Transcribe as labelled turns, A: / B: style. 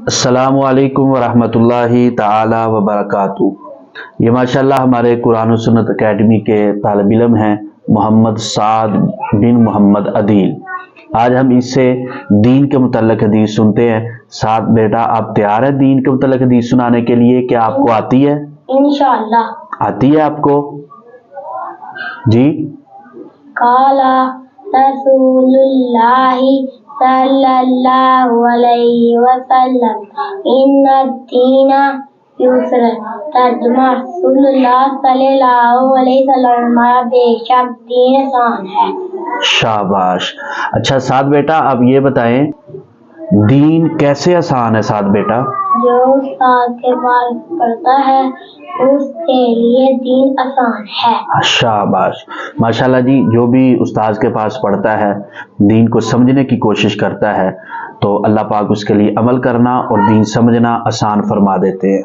A: अस्सलामु अलैकुम वरहमतुल्लाहि ताला वबरकातुहू। ये माशाल्लाह हमारे कुरान और सुन्नत अकेडमी के तालिब इल्म हैं मोहम्मद साद बिन मोहम्मद अदील। आज हम इससे दीन के मुतल्लिक हदीस सुनते हैं। साद बेटा, आप तैयार हैं दीन के मुतल्लिक हदीस सुनाने के लिए? क्या आपको आती है?
B: इंशाअल्लाह
A: आती है आपको जी?
B: काला रसूलुल्लाहि सल्लल्लाहु अलैहि वसल्लम इन्नद-दीना युस्र। तर्जुमा, रसूलुल्लाह सल्लल्लाहु अलैहि वसल्लम हमारा बेशक दीन आसान है।
A: शाबाश। अच्छा साद बेटा, आप ये बताएं दीन कैसे आसान है? साद बेटा,
B: जो उस्ताद के पास पढ़ता है उसके लिए दीन आसान है।
A: शाबाश, माशाल्लाह जी। जो भी उस्ताद के पास पढ़ता है, दीन को समझने की कोशिश करता है, तो अल्लाह पाक उसके लिए अमल करना और दीन समझना आसान फरमा देते हैं।